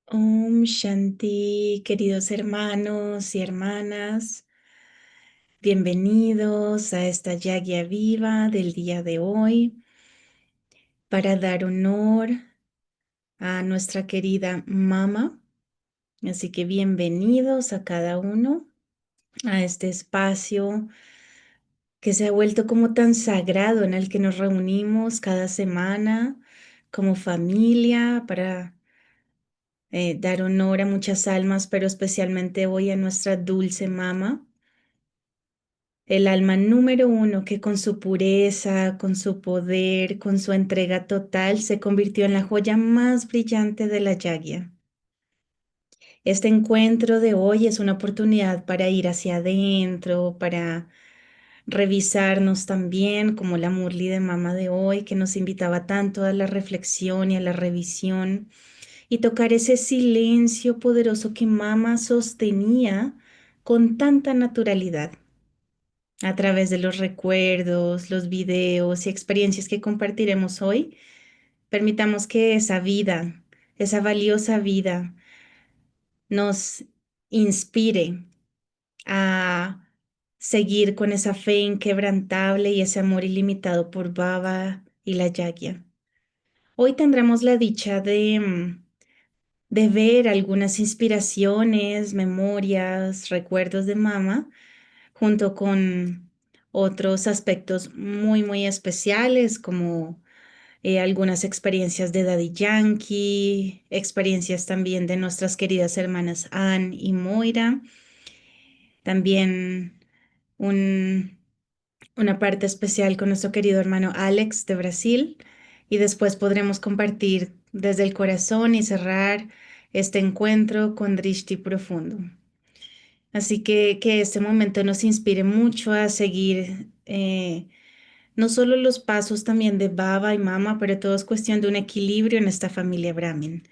Om Shanti, queridos hermanos y hermanas, bienvenidos a esta Yagya Viva del día de hoy para dar honor a nuestra querida Mama. Así que bienvenidos a cada uno a este espacio que se ha vuelto como tan sagrado en el que nos reunimos cada semana como familia para dar honor a muchas almas, pero especialmente hoy a nuestra dulce Mama, el alma número uno que con su pureza, con su poder, con su entrega total, se convirtió en la joya más brillante de la Yagya. Este encuentro de hoy es una oportunidad para ir hacia adentro, para revisarnos también, como la Murli de Mama de hoy, que nos invitaba tanto a la reflexión y a la revisión, y tocar ese silencio poderoso que Mama sostenía con tanta naturalidad. A través de los recuerdos, los videos y experiencias que compartiremos hoy, permitamos que esa vida, esa valiosa vida, nos inspire a seguir con esa fe inquebrantable y ese amor ilimitado por Baba y la Yagya. Hoy tendremos la dicha de ver algunas inspiraciones, memorias, recuerdos de Mama, junto con otros aspectos muy especiales, como algunas experiencias de Daddy Yankee, experiencias también de nuestras queridas hermanas Anne y Moira, también un- una parte especial con nuestro querido hermano Alex de Brasil, y después podremos compartir desde el corazón y cerrar este encuentro con Drishti profundo. Así que este momento nos inspire mucho a seguir no solo los pasos también de Baba y Mama, pero todo es cuestión de un equilibrio en esta familia Brahmin.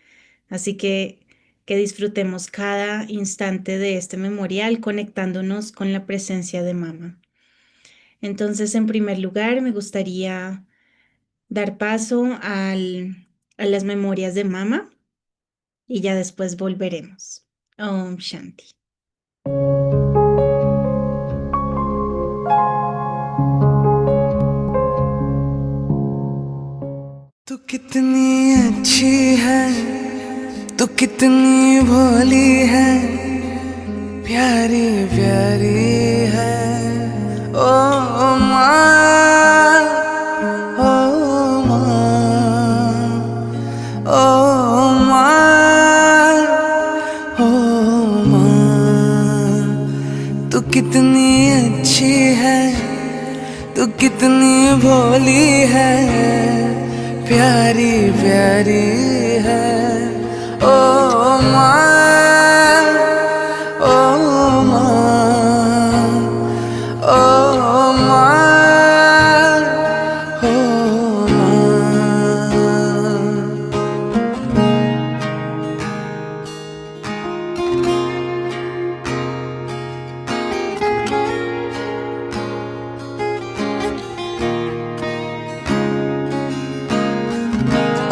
Así que disfrutemos cada instante de este memorial conectándonos con la presencia de Mama. Entonces, en primer lugar, me gustaría dar paso a las memorias de Mama y ya después volveremos. Om Shanti. तू कितनी अच्छी है, तू कितनी भोली है, प्यारी प्यारी है। ओ माँ, ओ माँ, ओ माँ, ओ माँ। तू कितनी अच्छी है, तू कितनी भोली है, प्यारी प्यारी है। ओ माँ, ओ माँ, ओ माँ, ओ माँ।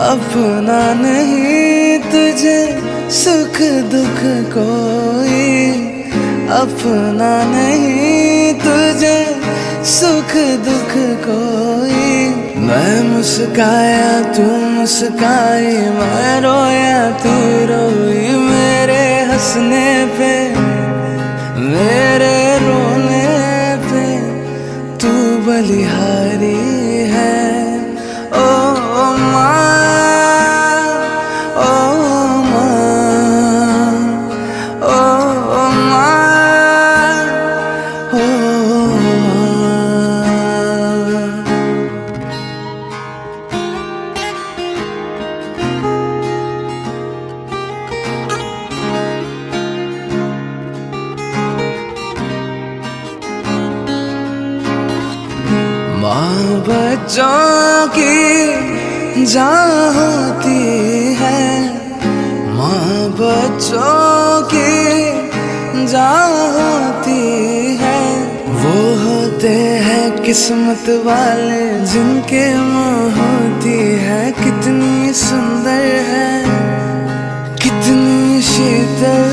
अपना नहीं तुझे सुख दुख कोई, अपना नहीं तुझे सुख दुख कोई। मैं मुस्काया तू मुस्काई, मैं रोया तू रोई। मेरे हंसने पे मेरे रोने पे तू बलिहारी है। ओ माँ, माँ बच्चों की जान होती है, माँ बच्चों की जान होती है। वो होते हैं किस्मत वाले जिनके माँ होती है। कितनी सुंदर है, कितनी दिल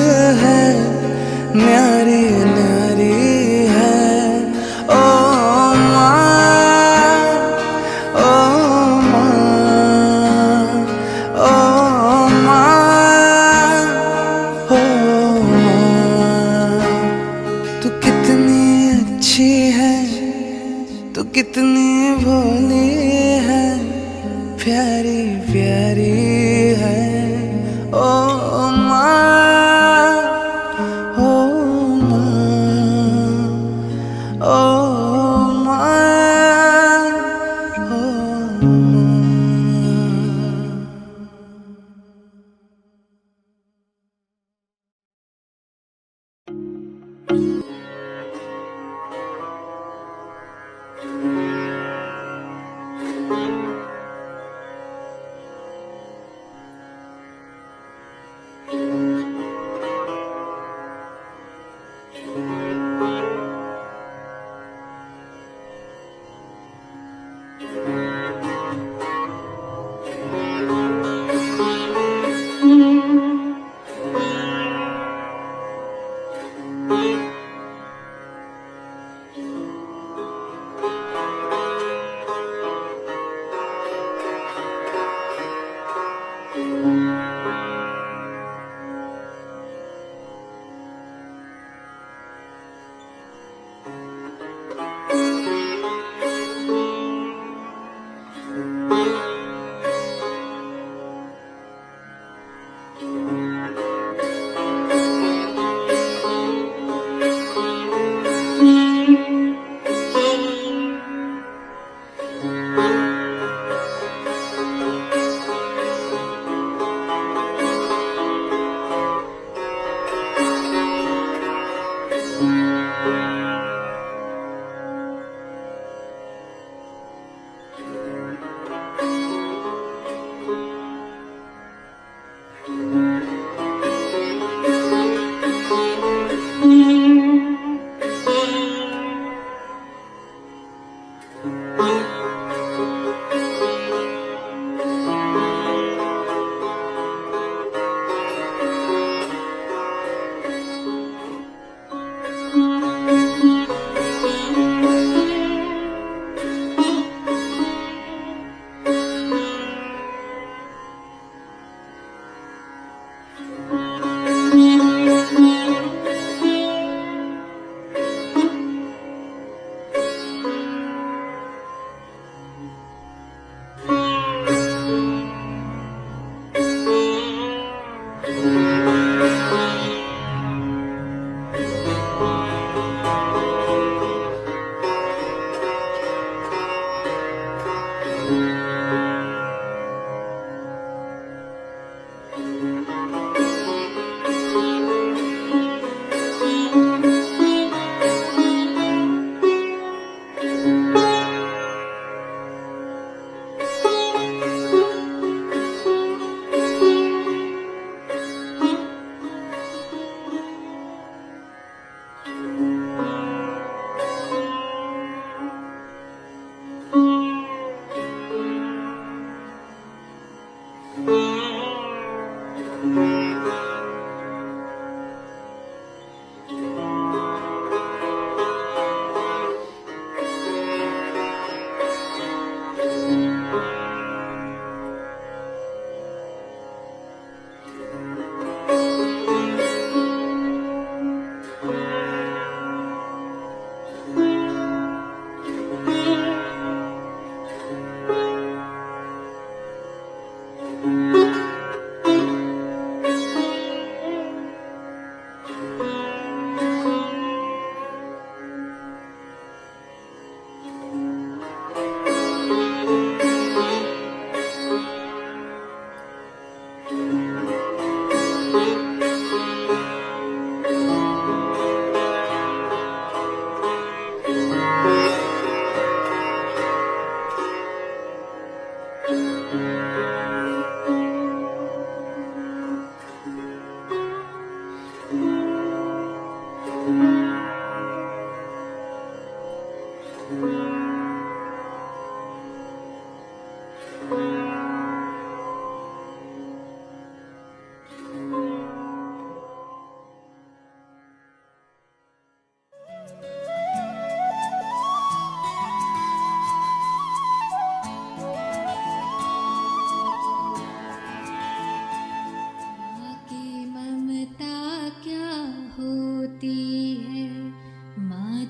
है, न्यारी न्यारी है। ओ माँ, ओ माँ, ओ माँ, ओ माँ। तू कितनी अच्छी है, तू कितनी भोली है, प्यारी प्यारी है। ओ माँ, ओ माँ, ओ माँ, ओ माँ।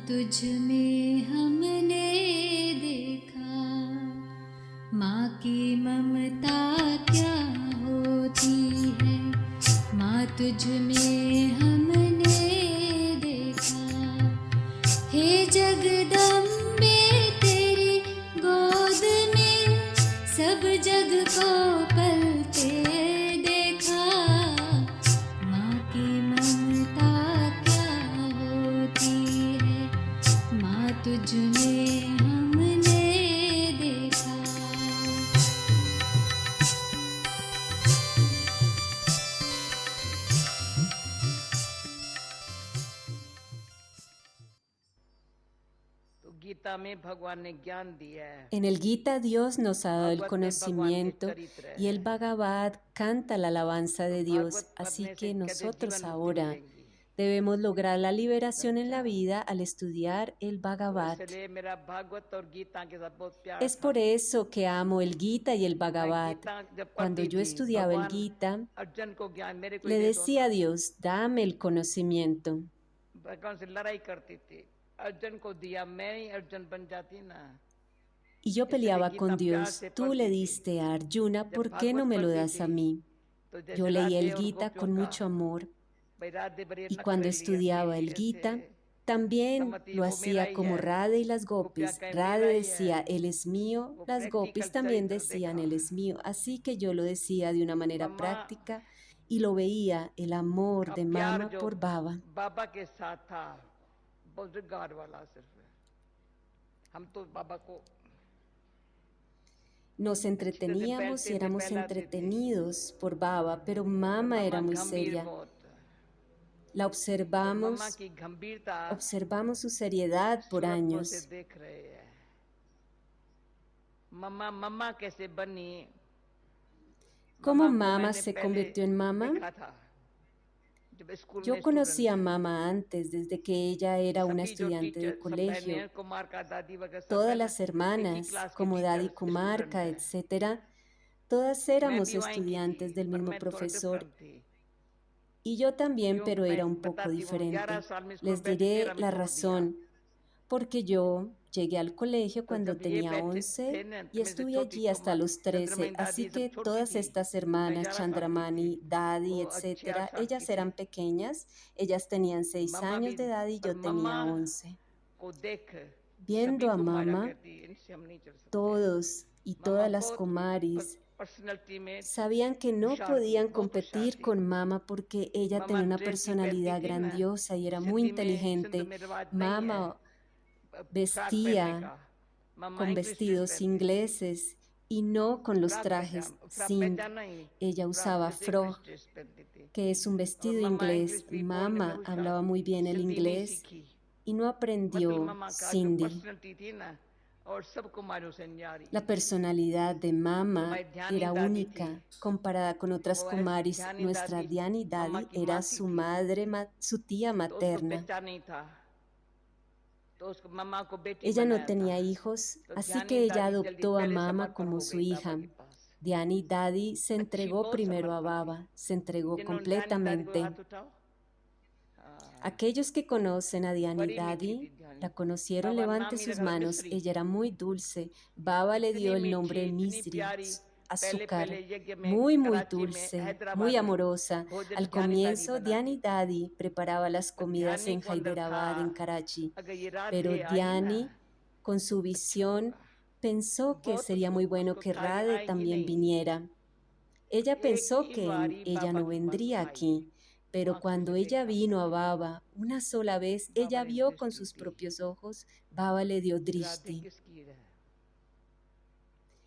तुझ में हमने देखा माँ की ममता क्या होती है। माँ तुझ में हमने देखा, हे जगदम्बे तेरी गोद में सब जग को पलते देखा। माँ की ममता क्या होती है, माँ तुझ में हमने देखा। गीता में भगवान ने ज्ञान दिया है। En el Gita Dios nos ha dado el Bhagavat में भगवान के conocimiento चरित्र y el है। Bhagavad canta la alabanza de Dios, Bhagavat así पढ़ने से que कहते nosotros जीवन मुक्ति ahora मिलेगी। debemos lograr la liberación en la अच्छा, vida al estudiar el तो Bhagavad. इसलिए मेरा भागवत और गीता के साथ बहुत प्यार Es था। por eso que amo el Gita y el मैं Bhagavad. गीता जब Cuando पढ़ती yo थी, estudiaba el भगवान Gita, अर्जुन को ज्ञान मेरे को le दे दो decía ना। a Dios, dame el conocimiento. भगवान से लड़ाई करती थी, अर्जुन को दिया, मैं ही अर्जुन बन जाती ना। Y yo इसलिए peleaba गीता con प्यार Dios, से tú le पढ़ती थी। diste a Arjuna, जब ¿por qué no Bhagavat me lo पढ़ती das a थी, mí? तो Yo जैसे leía राधे el और Gita con गोपियों का, mucho amor. भाई राधे बड़ी Y cuando नखरेली estudiaba ऐसी el Gita, ऐसे también समझती lo वो मेरा hacía ही como है, Radha y las गोपियाँ gopis. कहें Radha मेरा ही decía, है। él es mío, वो las प्रैक्टिकल gopis también चरित्र decían, देखा। él es mío. Así que yo lo decía de una manera मम्मा práctica y lo veía, el amor का de प्यार Mama जो por Baba. बाबा के साथ था, बुजुर्गार वाला सिर्फ। हम तो बाबा को Nos अच्छी तरह से entreteníamos पहलते y थे, éramos पहलाते थे। entretenidos por Baba, pero पर Mama मम्मा era muy गंभीर seria. बहुत। La तो मम्मा observamos, की गंभीरता observamos su seriedad por Suratpur से años. देख रहे हैं। मम्मा मम्मा कैसे बनी, ¿Cómo मम्मा को Mama मैंने se पहले convirtió en Mama? देखा था जब स्कूल Yo में conocí स्टूडेंट a थी। Mama antes, desde que ella era una सभी जो estudiante de टीचर सब बहनें colegio. हैं, कुमार का दादी वगैरह सब है Todas ना, las एक ही hermanas, क्लास के como Dadi teacher student Kumarka, है। etcétera, todas मैं éramos भी वहीं की थी, estudiantes del पर mismo मैं थोड़ा profesor डिफरेंट थी। y yo también, क्यों pero मैं era un poco बताती हूँ, 11 diferente. साल में स्कूल Les बैठी, diré 13 में la छोड़ दिया। razón, porque yo llegué al colegio तो cuando जब ये tenía बैठे 11 थे ना, y तो मेरे से estuve छोटी allí hasta los 13, चंद्रमणि दादी así सब que छोटी todas थी, estas मैं hermanas, 11 साल की थी, Chandramani, वो Dadi, अच्छे etcétera, 8 साल की ellas थी। eran pequeñas, ellas tenían 6 मम्मा भी, años de edad y पर yo मम्मा tenía 11. को देख सभी Viendo a को मारा Mama, करती, इनसे हम नहीं चल सकते। todos y मम्मा todas las बहुत Kumaris पर्सनैलिटी में sabían que no होशियार थी, podían बहुत होशियार competir थी। con Mama porque ella मम्मा tenía una ड्रेस भी पहनती personalidad थी ना, grandiosa y era muy Sindhi inteligente. में रिवाज नहीं है Mama फ्रॉक पहनने vestía का। मम्मा con इंग्लिश ड्रेस vestidos पहनती थी, ingleses y no con los frock trajes Singh. पहचाना ही, Ella फ्रॉक usaba जैसे इंग्लिश frock, ड्रेस पहनती थी। que es un और vestido मम्मा inglés. इंग्लिश भी बोलने में Mama होशियार, hablaba muy bien el Sindhi नहीं inglés सीखी। y no मतलब aprendió मम्मा का जो Sindhi. पर्सनैलिटी थी ना, और सबको मालूम से न्यारी, La personalidad de Mama हमारी ध्यानी era दादी única थी, comparada con otras वो Kumaris. ध्यानी Nuestra दादी Diani मम्मा Dadi की era मासी su थी, madre, su tía तो उसको materna. बच्चा नहीं था, तो उसको मम्मा को बेटी Ella no बनाया था। tenía hijos, तो así ध्यानी que ella दादी जल्दी adoptó a पहले Mama समर्पण como हो su गई बाबा hija. के पास। Diani Dadi se अच्छी entregó बहुत primero a समर्पण थी। Baba, se entregó जिन्होंने ध्यानी दादी को completamente. हाथ उठाओ। हाँ, Aquellos que conocen a Diani बड़ी मीठी थी Dadi, ध्यानी, la conocieron, बाबा नाम levante ही sus रखा था manos. मिश्री, Ella era muy dulce. Baba le इतनी dio el मीठी, nombre इतनी Misri, प्यारी। पहले पहले azúcar, यज्ञ में muy, muy कराची में, dulce, हैदराबाद muy में amorosa. भोजन Al ध्यानी दादी comienzo, बनाती Diani थी। Dadi preparaba las पर comidas ध्यानी en को अंदर था, Hyderabad, en Karachi, अगर ये pero राधे आई ना, Diani, con su अच्छा visión, होगा। pensó que बहुत sería muy bueno उसको que था, ये Radhe आएगी también नहीं। viniera. Ella एक pensó ही que बारी ella बाबा no के पास vendría आई, aquí, pero आंखों cuando से ella देखा, vino a Baba una sola vez, बाबा ella ने vio con दृष्टि sus दी, propios ojos, Baba le dio Radhe drishti. किसकी है।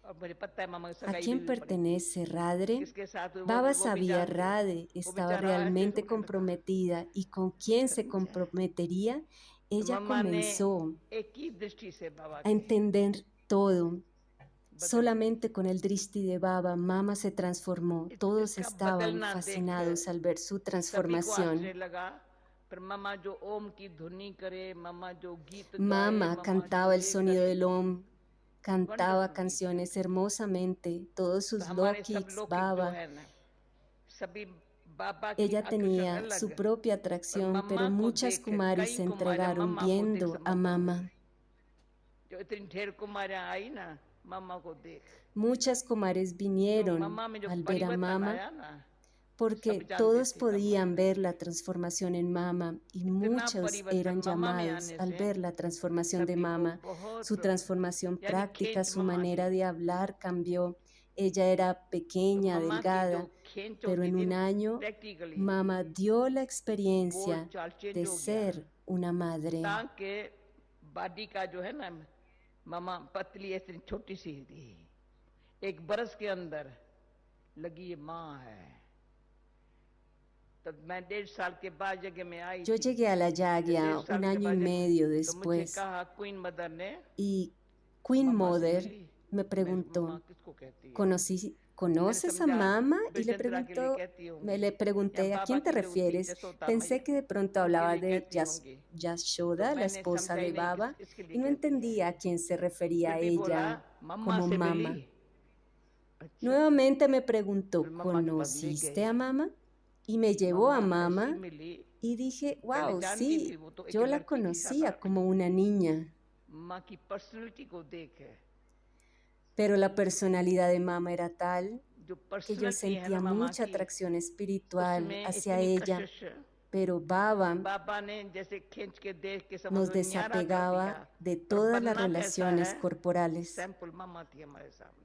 और मुझे पता है मामा की ¿A सगाई quién भी पड़ी, pertenece Radhe? किसके साथ हुई Baba वो भी sabía, जानते, Radhe वो estaba बेचारा ऐसे realmente रोने लगा। comprometida y con quién se अच्छा, comprometería. तो Ella मम्मा ने comenzó एक ही दृष्टि से बाबा a के entender todo. बदल दी। Solamente con el drishti de Baba, Mama se transformó. Todos इसका estaban बदलना देख fascinados al ver su सभी को transformación. आश्चर्य लगा। पर मम्मा जो ओम की धुनी करे, मम्मा जो गीत गाए, Mama मम्मा जो cantaba el ये sonido करे, del Om, cantaba वंडरफुल थी canciones ध्यानी। hermosamente, todos तो sus हमारे सब lokits, लौकिक जो Baba. है ना, सभी बाबा की Ella आकर्षण tenía अलग, su propia पर atracción, मम्मा pero को muchas देख kumaris कई se कुमारियां entregaron मम्मा को देख viendo a समर्पण Mama. हुई। जो इतनी ढेर कुमारियां आई ना मम्मा को देख, Muchas kumaris तो vinieron मम्मा में जो al ver a परिवर्तन Mama आया ना, porque सब जानते todos थे तब। podían ver la transformación en Mama y इतना muchos परिवर्तन eran मम्मा में llamados आने al से ver la transformación de सभी को Mama. बहुत, Su transformación यानी práctica, खेंच su मम्मा manera की, de hablar cambió. Ella era तो pequeña, मम्मा की जो delgada, खेंच pero होती en थी un año practically Mama dio la बोल experiencia चाल चेंज de हो गया, ser una madre. ताकि बॉडी का जो है ना मम्मा पतली ऐसी छोटी सी थी, 1 बरस के अंदर लगी ये माँ है। तब मैं 1.5 साल के बाद जगह में आई Yo थी, llegué a la जब Yagya 1.5 साल un के año y बाद medio तो मुझे después कहा क्वीन मदर ने, y Queen मम्मा से Mother मिली, me मैं मम्मा preguntó, किसको कहती है, मैंने ¿conoces a समझा Mama? Y le बिजंतरा के लिए preguntó, कहती me होंगी, le या pregunté, ¿a Baba quién te की जो थी refieres? जसोदा Pensé मैया que de pronto उनके hablaba लिए de कहती होंगी, तो Yashoda, la मैंने esposa समझा ही de नहीं Baba, किसके लिए y no कहती है। entendía a quién se refería फिर a भी बोला ella मम्मा como से मिली, Mama. अच्छा, Nuevamente me फिर preguntó, मम्मा के पास ले ¿conociste गए, a Mama? Y me llevó a मम्मा ऐसी Mama मिली, y dije, पहले wow, जानती थी sí, वो तो एक yo la लड़की थी conocía साधारण, como una niña. माँ की पर्सनैलिटी को देख है, Pero la personalidad de Mama era tal जो que yo पर्सनैलिटी है ना sentía मामा mucha की, atracción espiritual उसमें hacia इतनी ella, कशिश, pero Baba बाबा ने जैसे खींच के देख के समझ nos लो न्यारा कर दिया, desapegaba de पर todas las बनना कैसा relaciones है, corporales, सैंपल मामा थी हमारे सामने।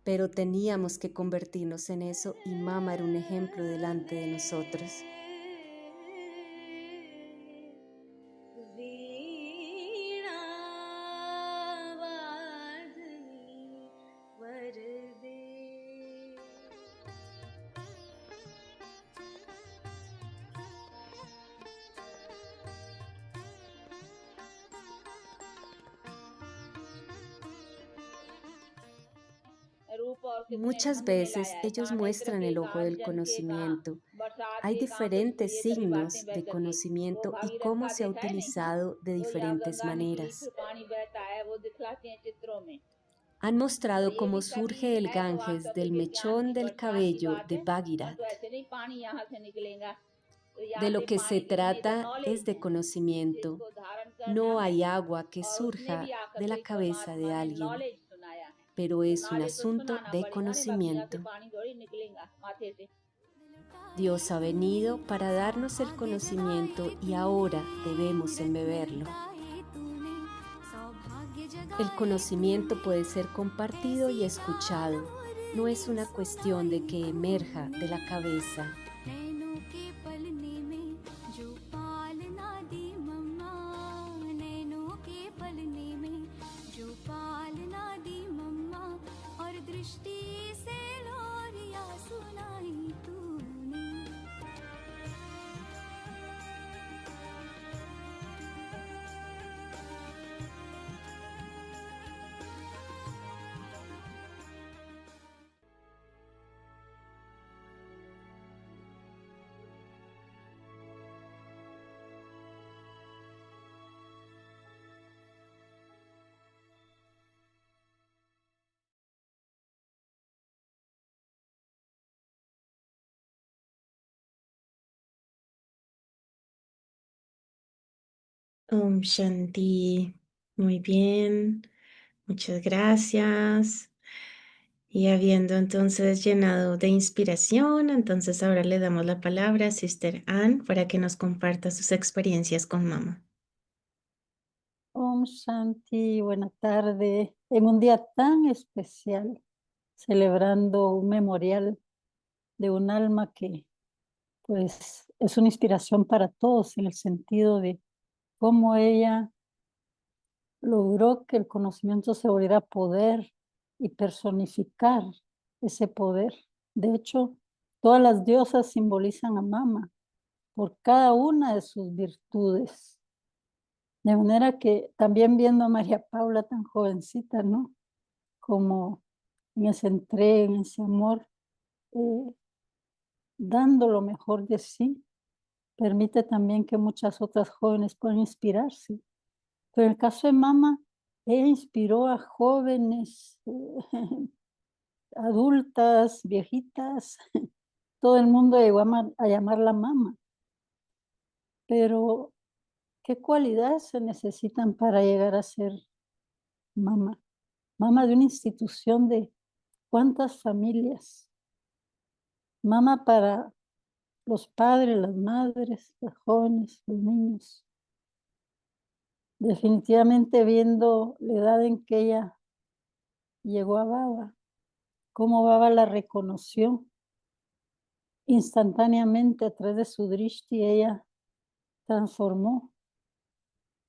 pero teníamos que convertirnos en eso y Mama era un ejemplo delante de nosotros. Muchas veces ellos muestran el ojo del conocimiento. Hay diferentes signos de conocimiento y cómo se ha utilizado de diferentes maneras. Han mostrado cómo surge el Ganges del mechón del cabello de Bhagirath. De lo que se trata es de conocimiento. No hay agua que surja de la cabeza de alguien, pero es un asunto de conocimiento. Dios ha venido para darnos el conocimiento y ahora debemos embeberlo. El conocimiento puede ser compartido y escuchado. No es una cuestión de que emerja de la cabeza. Om Shanti. Muy bien. Muchas gracias. Y habiendo entonces llenado de inspiración, entonces ahora le damos la palabra a Sister Anne para que nos comparta sus experiencias con mamá. Om Shanti, buena tarde. En un día tan especial, celebrando un memorial de un alma que pues es una inspiración para todos en el sentido de cómo ella logró que el conocimiento se volviera poder y personificar ese poder. De hecho, todas las diosas simbolizan a Mama por cada una de sus virtudes. De manera que también viendo a María Paula tan jovencita, ¿no? Como en esa entrega, en ese amor, dando lo mejor de sí, permite también que muchas otras jóvenes puedan inspirarse. Pero en el caso de Mama, ella inspiró a jóvenes, adultas, viejitas, todo el mundo llegó a llamarla mamá. Pero, ¿qué cualidades se necesitan para llegar a ser mamá? Mamá de una institución de cuántas familias. Mamá para los padres, las madres, los jóvenes, los niños. Definitivamente viendo la edad en que ella llegó a Baba, cómo Baba la reconoció instantáneamente a través de su drishti, ella transformó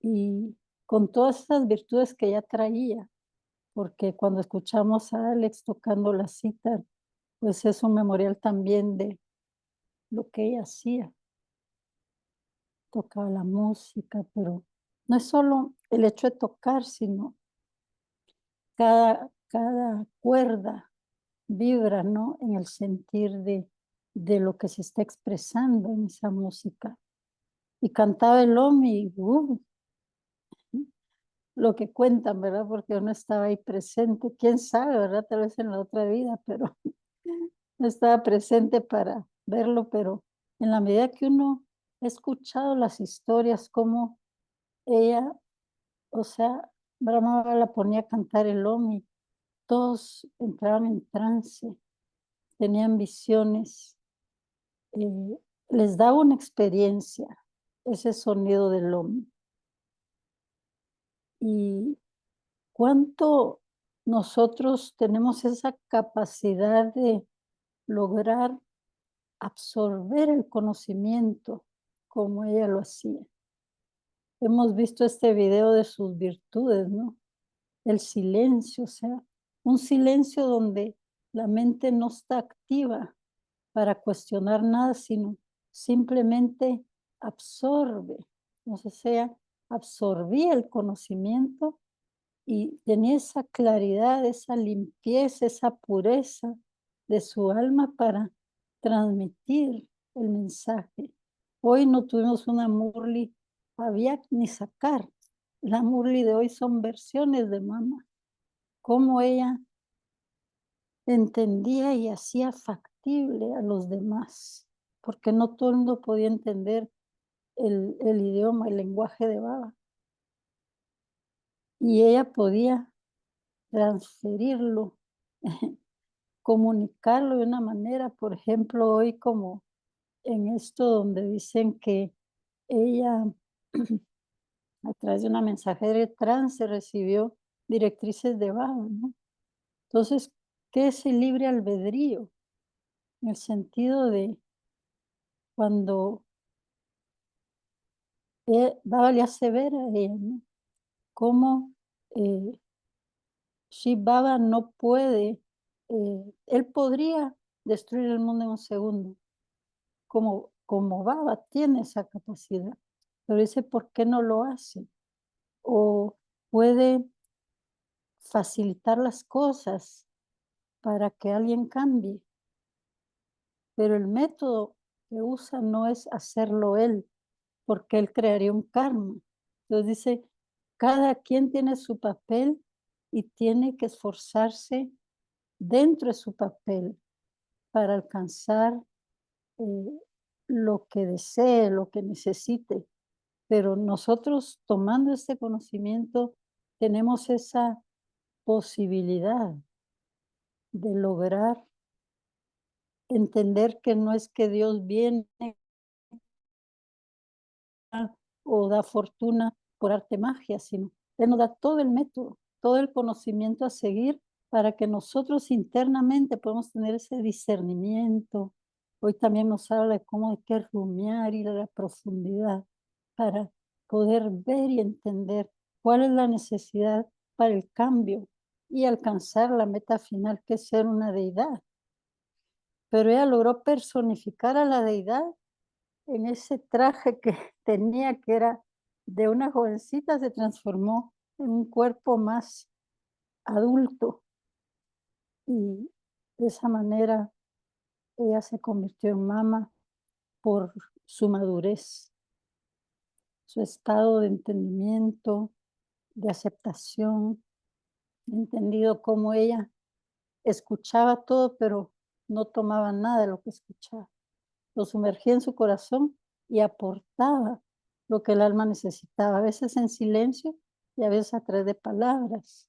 y con todas esas virtudes que ella traía, porque cuando escuchamos a Alex tocando la cita, pues es un memorial también de lo que ella hacía, tocaba la música, pero no es solo el hecho de tocar, sino cada cuerda vibra, ¿no? En el sentir de lo que se está expresando en esa música. Y cantaba el Omi, lo que cuentan, ¿verdad? Porque yo no estaba ahí presente, quién sabe, ¿verdad? Tal vez en la otra vida, pero no estaba presente para verlo, pero en la medida que uno ha escuchado las historias, como ella, o sea, Brahma la ponía a cantar el Omi, todos entraban en trance, tenían visiones, les daba una experiencia, ese sonido del Omi. Y cuánto nosotros tenemos esa capacidad de lograr absorber el conocimiento como ella lo hacía. Hemos visto este video de sus virtudes, ¿no? El silencio, o sea, un silencio donde la mente no está activa para cuestionar nada, sino simplemente absorbe. Entonces ella absorbía el conocimiento y tenía esa claridad, esa limpieza, esa pureza de su alma para transmitir el mensaje. Hoy no tuvimos una Murli había ni sacar. La Murli de hoy son versiones de mamá. Cómo ella entendía y hacía factible a los demás, porque no todo el mundo podía entender el idioma, el lenguaje de Baba. Y ella podía transferirlo, comunicarlo de una manera, por ejemplo, hoy como en esto donde dicen que ella a través de una mensajera de trance recibió directrices de Baba, ¿no? Entonces, ¿qué es el libre albedrío? En el sentido de cuando Baba le hace ver a ella, ¿no? Cómo Shiv Baba no puede, él podría destruir el mundo en un segundo, como Baba tiene esa capacidad, pero dice, ¿por qué no lo hace? O puede facilitar las cosas para que alguien cambie, pero el método que usa no es hacerlo él, porque él crearía un karma. Entonces dice, cada quien tiene su papel y tiene que esforzarse dentro de su papel para alcanzar lo que desee, lo que necesite. Pero nosotros tomando este conocimiento tenemos esa posibilidad de lograr entender que no es que Dios viene o da fortuna por arte magia, sino Él nos da todo el método, todo el conocimiento a seguir para que nosotros internamente podamos tener ese discernimiento. Hoy también nos habla de cómo hay que rumiar, ir a la profundidad para poder ver y entender cuál es la necesidad para el cambio y alcanzar la meta final, que es ser una deidad. Pero ella logró personificar a la deidad en ese traje que tenía, que era de una jovencita, se transformó en un cuerpo más adulto. Y de esa manera ella se convirtió en mamá por su madurez, su estado de entendimiento, de aceptación, entendido cómo ella escuchaba todo, pero no tomaba nada de lo que escuchaba. Lo sumergía en su corazón y aportaba lo que el alma necesitaba, a veces en silencio y a veces a través de palabras.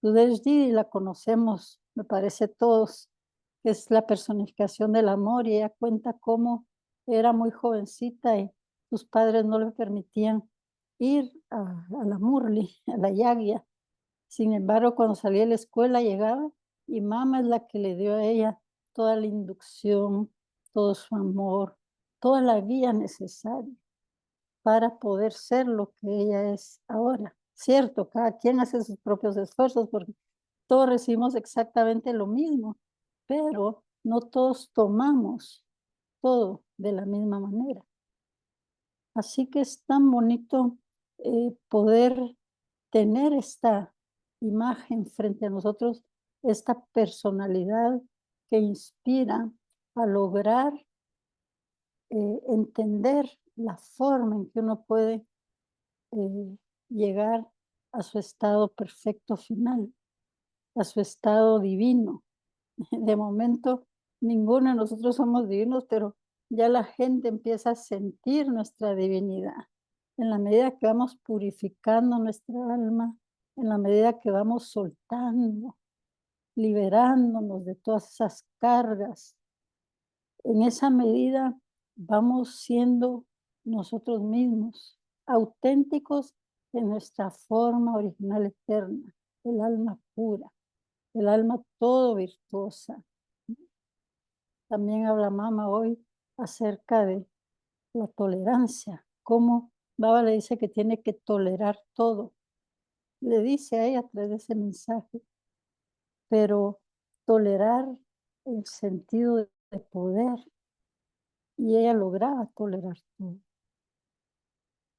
Didi la conocemos, me parece todos, que es la personificación del amor, y ella cuenta cómo era muy jovencita y sus padres no le permitían ir a la Murli, a la Yagya. Sin embargo, cuando salía de la escuela llegaba y mamá es la que le dio a ella toda la inducción, todo su amor, toda la guía necesaria para poder ser lo que ella es ahora. Cierto, cada quien hace sus propios esfuerzos porque todos recibimos exactamente lo mismo, pero no todos tomamos todo de la misma manera. Así que es tan bonito poder tener esta imagen frente a nosotros, esta personalidad que inspira a lograr entender la forma en que uno puede llegar a su estado perfecto final, a su estado divino. De momento, ninguno de nosotros somos divinos, pero ya la gente empieza a sentir nuestra divinidad. En la medida que vamos purificando nuestra alma, en la medida que vamos soltando, liberándonos de todas esas cargas, en esa medida vamos siendo nosotros mismos, auténticos en nuestra forma original eterna, el alma pura, el alma todo virtuosa. También habla Mama hoy acerca de la tolerancia, cómo Baba le dice que tiene que tolerar todo. Le dice a ella a través de ese mensaje, pero tolerar el sentido de poder, y ella lograba tolerar todo,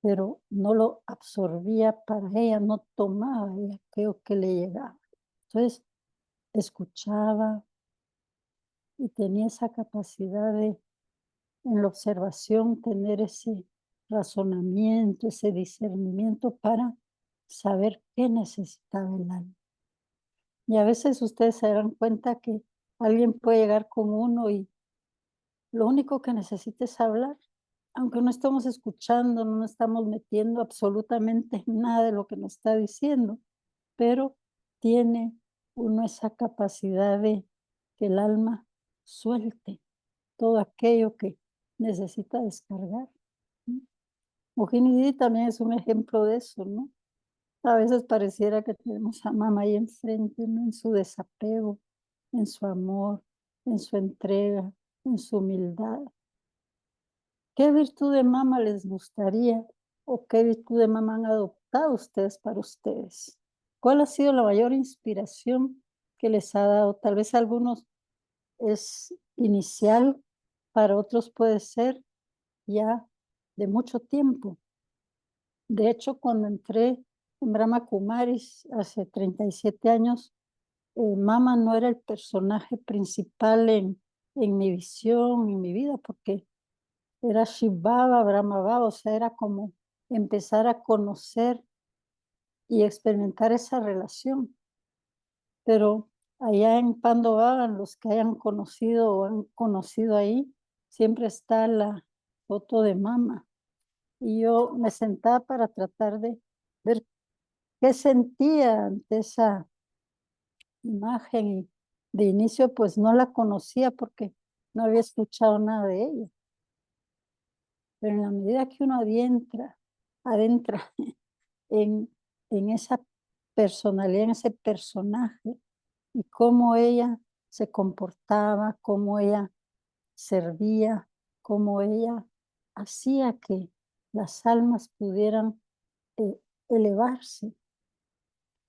pero no lo absorbía para ella, no tomaba ella aquello que le llegaba. Entonces, escuchaba y tenía esa capacidad de, en la observación, tener ese razonamiento, ese discernimiento para saber qué necesitaba el alma. Y a veces ustedes se dan cuenta que alguien puede llegar con uno y lo único que necesita es hablar, aunque no estamos escuchando, no nos estamos metiendo absolutamente en nada de lo que nos está diciendo, pero tiene uno esa capacidad de que el alma suelte todo aquello que necesita descargar. Mujini también es un ejemplo de eso, ¿no? A veces pareciera que tenemos a mamá ahí enfrente, ¿no? En su desapego, en su amor, en su entrega, en su humildad. ¿Qué virtud de mamá les gustaría o qué virtud de mamá han adoptado ustedes para ustedes? ¿Cuál ha sido la mayor inspiración que les ha dado? Tal vez algunos es inicial, para otros puede ser ya de mucho tiempo. De hecho, cuando entré en Brahma Kumaris hace 37 años, Mama no era el personaje principal en mi visión, en mi vida, porque era Shiv Baba, Brahma Baba, o sea, era como empezar a conocer y experimentar esa relación. Pero allá en Pando Baba, los que hayan conocido o han conocido ahí, siempre está la foto de Mama. Y yo me sentaba para tratar de ver qué sentía ante esa imagen, y de inicio pues no la conocía porque no había escuchado nada de ella. Pero en la medida que uno adentra en, en esa personalidad, en ese personaje, y cómo ella se comportaba, cómo ella servía, cómo ella hacía que las almas pudieran elevarse.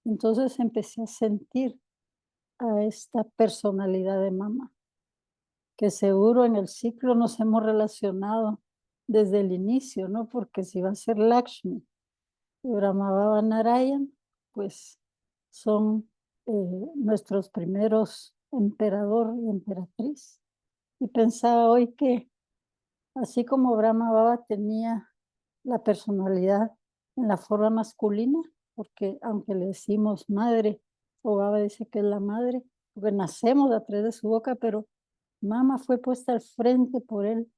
Entonces empecé a sentir a esta personalidad de mamá, que seguro en el ciclo nos hemos relacionado desde el inicio, ¿no? Porque si va a ser Lakshmi y Brahma Narayan, pues son nuestros primeros emperador y emperatriz. Y pensaba hoy que así como Brahma Baba tenía la personalidad en la forma masculina, porque aunque le decimos madre, o Baba dice que es la madre, porque nacemos a través de su boca, pero Mama fue puesta al frente por él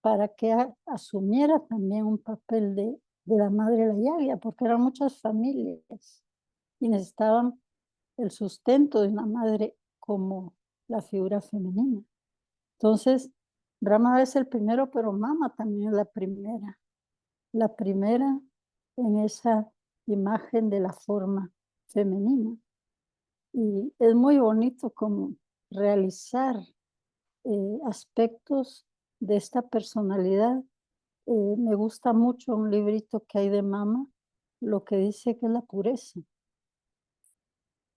para que asumiera también un papel de la madre la yagya, porque eran muchas familias y necesitaban el sustento de una madre como la figura femenina. Entonces, Brahma es el primero, pero Mama también es la primera en esa imagen de la forma femenina. Y es muy bonito como realizar aspectos de esta personalidad. Me gusta mucho un librito que hay de Mama, lo que dice que es la pureza.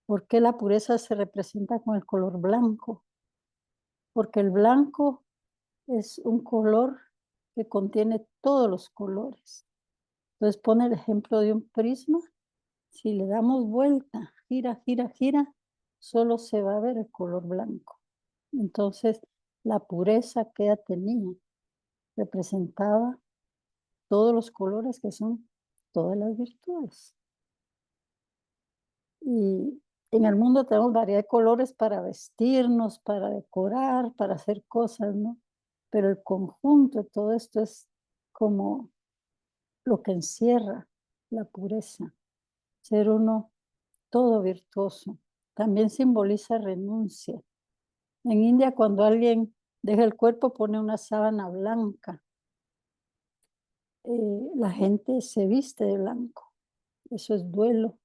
¿Por qué la pureza se representa con el color blanco? Porque el blanco es un color que contiene todos los colores. Entonces pone el ejemplo de un prisma. Si le damos vuelta, gira, gira, gira, solo se va a ver el color blanco. Entonces, la pureza que ella tenía representaba todos los colores que son todas las virtudes. Y en el mundo tenemos variedad de colores para vestirnos, para decorar, para hacer cosas, ¿no? Pero el conjunto de todo esto es como lo que encierra la pureza. Ser uno todo virtuoso. También simboliza renuncia. En India, cuando alguien deja el cuerpo, pone una sábana blanca. La gente se viste de blanco. Eso es duelo,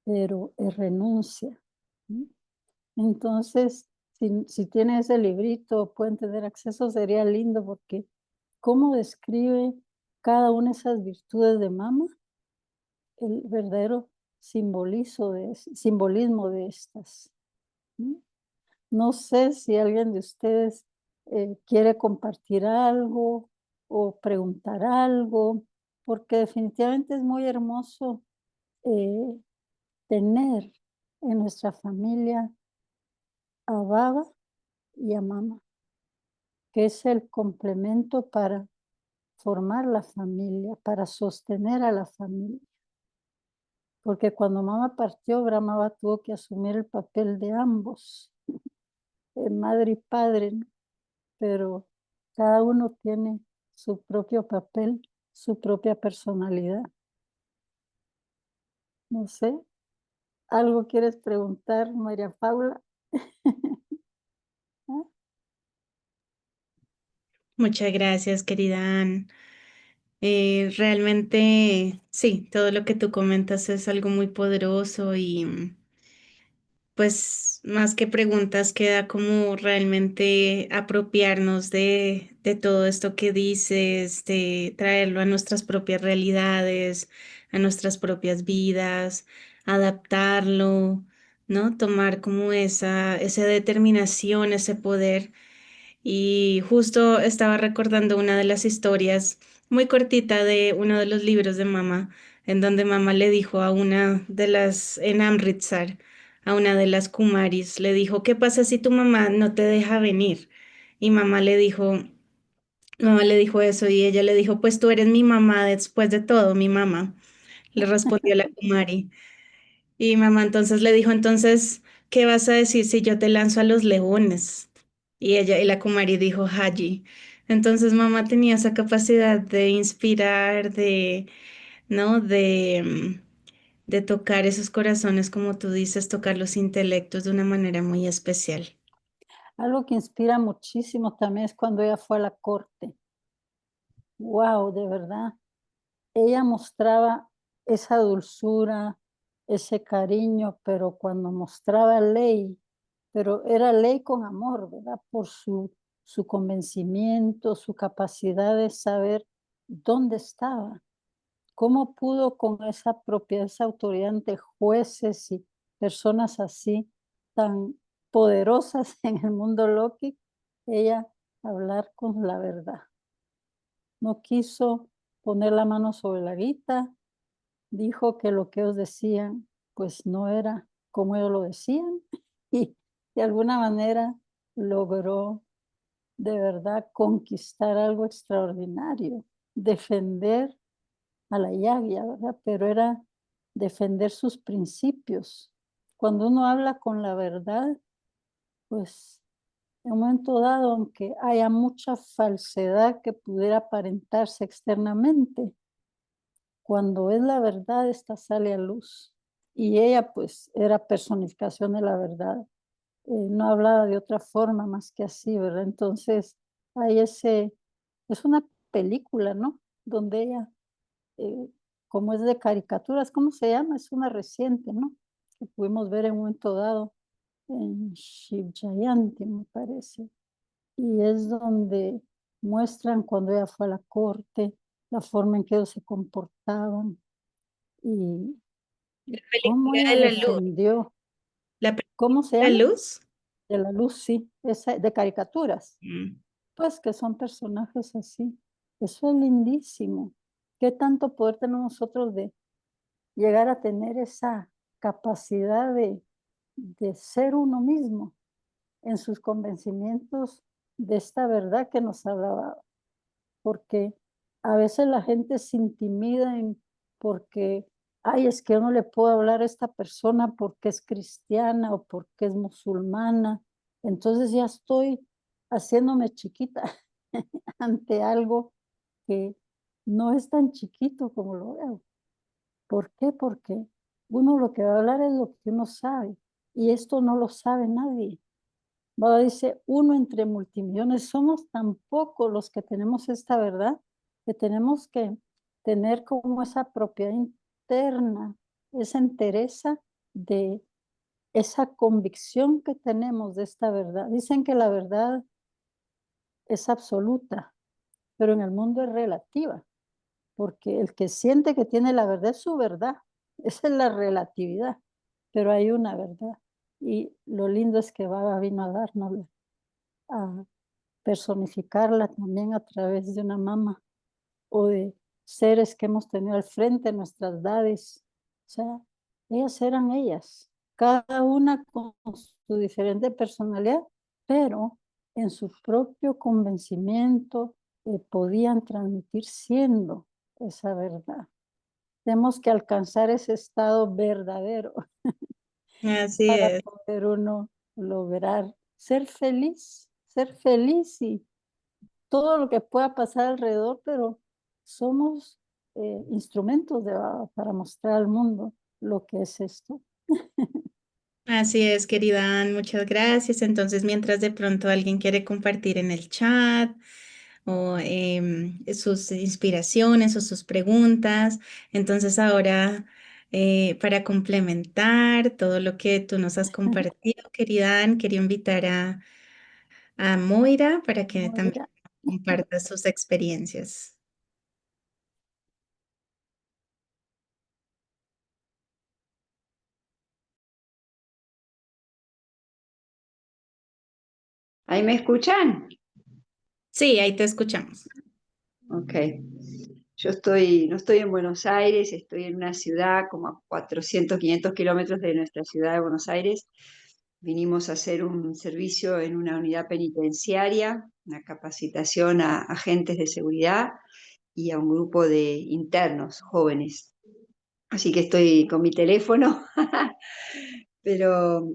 pero es renuncia. Entonces, si tienen ese librito, pueden tener acceso, sería lindo porque cómo describe cada una de esas virtudes de Mama, el verdadero simbolismo de estas. No sé si alguien de ustedes quiere compartir algo o preguntar algo, porque definitivamente es muy hermoso tener en nuestra familia a Baba y a Mama, que es el complemento para formar la familia, para sostener a la familia. Porque cuando Mama partió, Brahma tuvo que asumir el papel de ambos, madre y padre, ¿no? Pero cada uno tiene su propio papel, su propia personalidad. No sé, ¿algo quieres preguntar, María Paula? ¿Ah? Muchas gracias, querida Ann. Realmente, sí, todo lo que tú comentas es algo muy poderoso y pues más que preguntas queda como realmente apropiarnos de todo esto que dices, de traerlo a nuestras propias realidades, a nuestras propias vidas, adaptarlo, ¿no? Tomar como esa determinación, ese poder. Y justo estaba recordando una de las historias muy cortita de uno de los libros de mamá, en donde mamá le dijo a una de las, en Amritsar, a una de las Kumaris, le dijo, ¿qué pasa si tu mamá no te deja venir? Y mamá le dijo eso y ella le dijo, pues tú eres mi mamá después de todo, mi mamá, le respondió la Kumari. Y mamá entonces le dijo, entonces, ¿qué vas a decir si yo te lanzo a los leones? Y la Kumari dijo, Haji. Entonces mamá tenía esa capacidad de inspirar, ¿no? De tocar esos corazones, como tú dices, tocar los intelectos de una manera muy especial. Algo que inspira muchísimo también es cuando ella fue a la corte. Wow, de verdad. Ella mostraba esa dulzura, ese cariño, pero cuando mostraba ley, pero era ley con amor, ¿verdad? Por su convencimiento, su capacidad de saber dónde estaba. ¿Cómo pudo con esa propiedad, esa autoridad ante jueces y personas así tan poderosas en el mundo Loki, ella hablar con la verdad? No quiso poner la mano sobre la guita, dijo que lo que ellos decían pues no era como ellos lo decían y de alguna manera logró de verdad conquistar algo extraordinario, defender a la yagya, ¿verdad? Pero era defender sus principios. Cuando uno habla con la verdad, pues en un momento dado, aunque haya mucha falsedad que pudiera aparentarse externamente, cuando es la verdad, esta sale a luz. Y ella pues era personificación de la verdad. No hablaba de otra forma más que así, ¿verdad? Entonces, hay es una película, ¿no? Donde ella, eh, como es de caricaturas, ¿cómo se llama? Es una reciente, ¿no? Que pudimos ver en un momento dado en Shiv Jayanti, me parece. Y es donde muestran cuando ella fue a la corte, la forma en que ellos se comportaban y La cómo película ella de la luz. defendió. La ¿Cómo se película de llama? la luz. De la luz, sí, esa, de caricaturas. Mm. Pues que son personajes así. Eso es lindísimo. ¿Qué tanto poder tenemos nosotros de llegar a tener esa capacidad de ser uno mismo en sus convencimientos de esta verdad que nos hablaba? Porque a veces la gente se intimida porque, ay, es que yo no le puedo hablar a esta persona porque es cristiana o porque es musulmana. Entonces ya estoy haciéndome chiquita ante algo que no es tan chiquito como lo veo. ¿Por qué? Porque uno lo que va a hablar es lo que uno sabe y esto no lo sabe nadie. Baba dice, uno entre multimillones, somos tan pocos los que tenemos esta verdad, que tenemos que tener como esa propiedad interna, esa entereza de esa convicción que tenemos de esta verdad. Dicen que la verdad es absoluta, pero en el mundo es relativa, porque el que siente que tiene la verdad es su verdad, esa es la relatividad, pero hay una verdad. Y lo lindo es que Baba vino a dárnosla, a personificarla también a través de una mamá o de seres que hemos tenido al frente, nuestras daddies. O sea, ellas eran ellas, cada una con su diferente personalidad, pero en su propio convencimiento podían transmitir siendo esa verdad. Tenemos que alcanzar ese estado verdadero Así para es. poder uno lograr ser feliz y todo lo que pueda pasar alrededor, pero somos instrumentos para mostrar al mundo lo que es esto. Así es, querida Ann, muchas gracias. Entonces, mientras de pronto alguien quiere compartir en el chat o sus inspiraciones o sus preguntas, entonces ahora para complementar todo lo que tú nos has compartido, querida Ann, quería invitar a Moira para que también Moira. comparta sus experiencias. ¿Ahí me escuchan? Sí, ahí te escuchamos. Ok. Yo no estoy en Buenos Aires, estoy en una ciudad como a 400, 500 kilómetros de nuestra ciudad de Buenos Aires. Vinimos a hacer un servicio en una unidad penitenciaria, una capacitación a agentes de seguridad y a un grupo de internos jóvenes. Así que estoy con mi teléfono, pero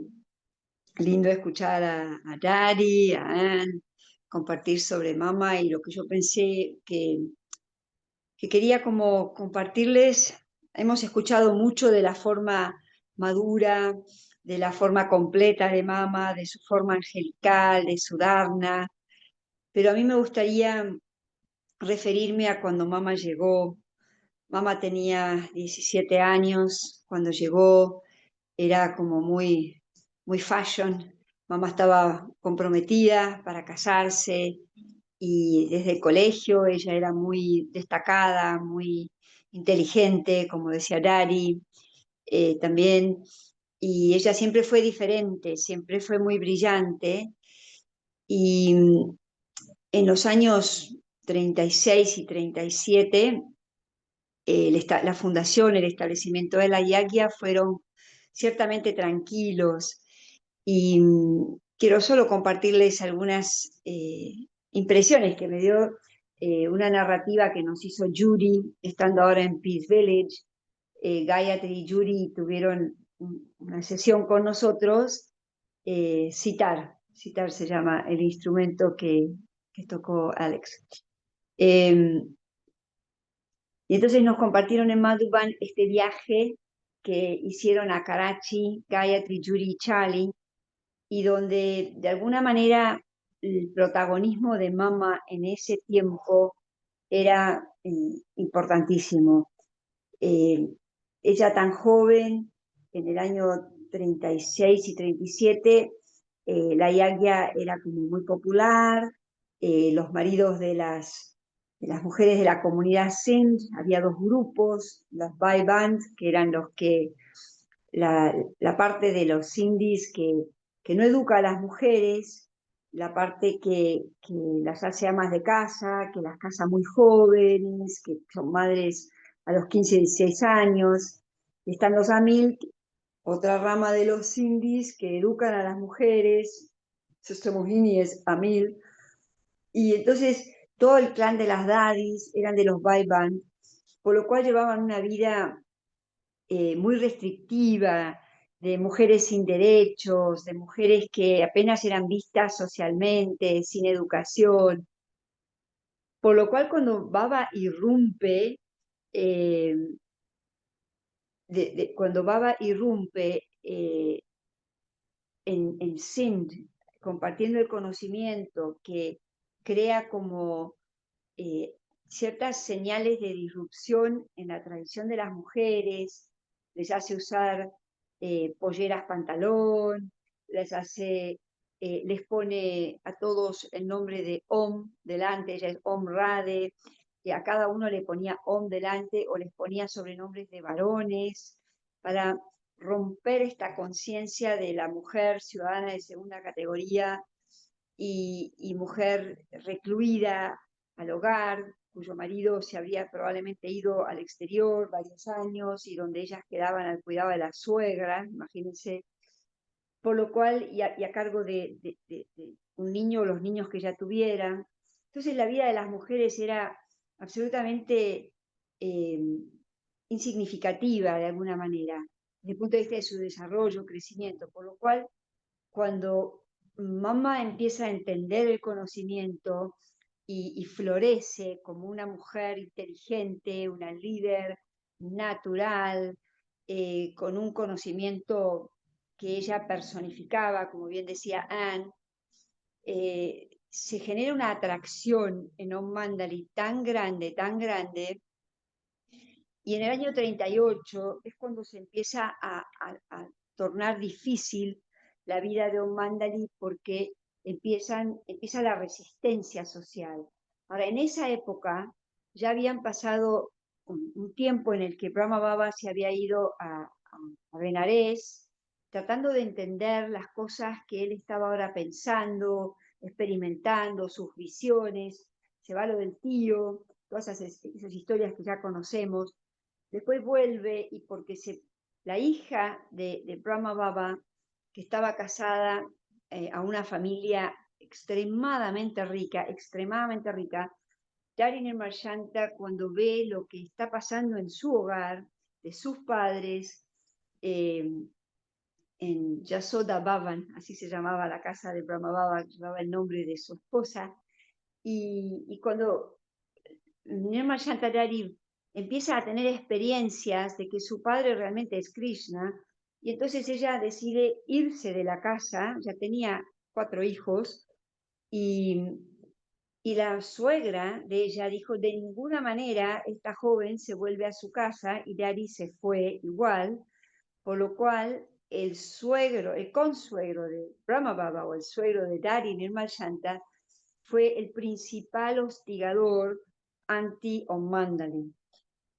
lindo escuchar a Dari, a Ann, compartir sobre mamá y lo que yo pensé que quería como compartirles. Hemos escuchado mucho de la forma madura, de la forma completa de Mama, de su forma angelical, de su Dharna, pero a mí me gustaría referirme a cuando Mama llegó. Mama tenía 17 años cuando llegó, era como muy fashion. Mamá estaba comprometida para casarse y desde el colegio ella era muy destacada, muy inteligente, como decía Dari, también, y ella siempre fue diferente, siempre fue muy brillante, y en los años 36 y 37, la fundación, el establecimiento de la Yagya fueron ciertamente tranquilos, y quiero solo compartirles algunas impresiones que me dio una narrativa que nos hizo Yuri, estando ahora en Peace Village. Gayatri y Yuri tuvieron una sesión con nosotros, citar. sitar se llama el instrumento que tocó Alex. Y entonces nos compartieron en Madhuban este viaje que hicieron a Karachi, Gayatri, Yuri y Charlie, y donde de alguna manera el protagonismo de Mama en ese tiempo era importantísimo. Ella tan joven, en el año 36 y 37, la yagya era como muy popular, los maridos de las mujeres de la comunidad Sindh, había dos grupos, los Bai Band, que eran los que, la parte de los sindhis que no educa a las mujeres, la parte que las hace amas de casa, que las casa muy jóvenes, que son madres a los 15, 16 años. Y están los Amil, otra rama de los sindhis que educan a las mujeres. Sostemohini es Amil. Y entonces todo el clan de las dadis eran de los Baiban, por lo cual llevaban una vida muy restrictiva, de mujeres sin derechos, de mujeres que apenas eran vistas socialmente, sin educación. Por lo cual cuando Baba irrumpe, eh, cuando Baba irrumpe en Sindh, compartiendo el conocimiento que crea como ciertas señales de disrupción en la tradición de las mujeres, les hace usar polleras pantalón, les pone a todos el nombre de Om delante, ella es Om Rade, y a cada uno le ponía Om delante o les ponía sobrenombres de varones para romper esta conciencia de la mujer ciudadana de segunda categoría y mujer recluida al hogar, cuyo marido se había probablemente ido al exterior varios años y donde ellas quedaban al cuidado de la suegra, imagínense, por lo cual, y a cargo de un niño o los niños que ya tuvieran. Entonces la vida de las mujeres era absolutamente insignificativa de alguna manera, desde el punto de vista de su desarrollo, crecimiento, por lo cual cuando Mama empieza a entender el conocimiento y florece como una mujer inteligente, una líder natural, con un conocimiento que ella personificaba, como bien decía Anne, se genera una atracción en Om Mandali tan grande, y en el año 38 es cuando se empieza a tornar difícil la vida de Om Mandali porque empieza la resistencia social. Ahora, en esa época ya habían pasado un tiempo en el que Brahma Baba se había ido a Benares, tratando de entender las cosas que él estaba ahora pensando, experimentando, sus visiones. Se va lo del tío, todas esas historias que ya conocemos. Después vuelve y porque la hija de Brahma Baba, que estaba casada a una familia extremadamente rica, Dari Nirmala, cuando ve lo que está pasando en su hogar, de sus padres, en Yasoda Bhavan, así se llamaba la casa de Brahma Baba, llevaba el nombre de su esposa, y cuando Nirmala Dari empieza a tener experiencias de que su padre realmente es Krishna, y entonces ella decide irse de la casa, ya tenía 4 hijos, y la suegra de ella dijo, de ninguna manera esta joven se vuelve a su casa, y Dari se fue igual, por lo cual el consuegro de Brahma Baba o el suegro de Dari Nirmal fue el principal hostigador anti-Om Mandali.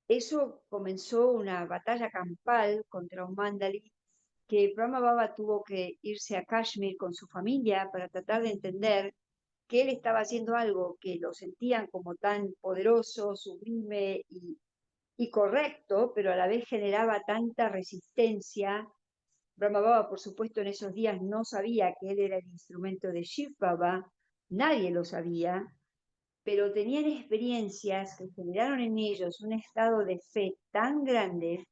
Eso comenzó una batalla campal contra Om Mandali, que Brahma Baba tuvo que irse a Kashmir con su familia para tratar de entender que él estaba haciendo algo que lo sentían como tan poderoso, sublime y correcto, pero a la vez generaba tanta resistencia. Brahma Baba, por supuesto, en esos días no sabía que él era el instrumento de Shiv Baba, nadie lo sabía, pero tenían experiencias que generaron en ellos un estado de fe tan grande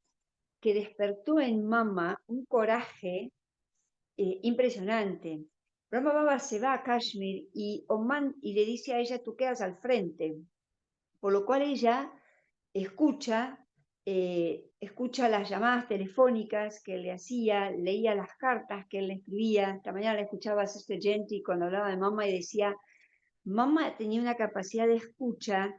que despertó en Mama un coraje impresionante. Brahma Baba se va a Kashmir y le dice a ella, tú quedas al frente, por lo cual ella escucha, escucha las llamadas telefónicas que él le hacía, leía las cartas que él le escribía. Esta mañana la escuchaba a Sister Gentry cuando hablaba de mamá y decía, mamá tenía una capacidad de escucha,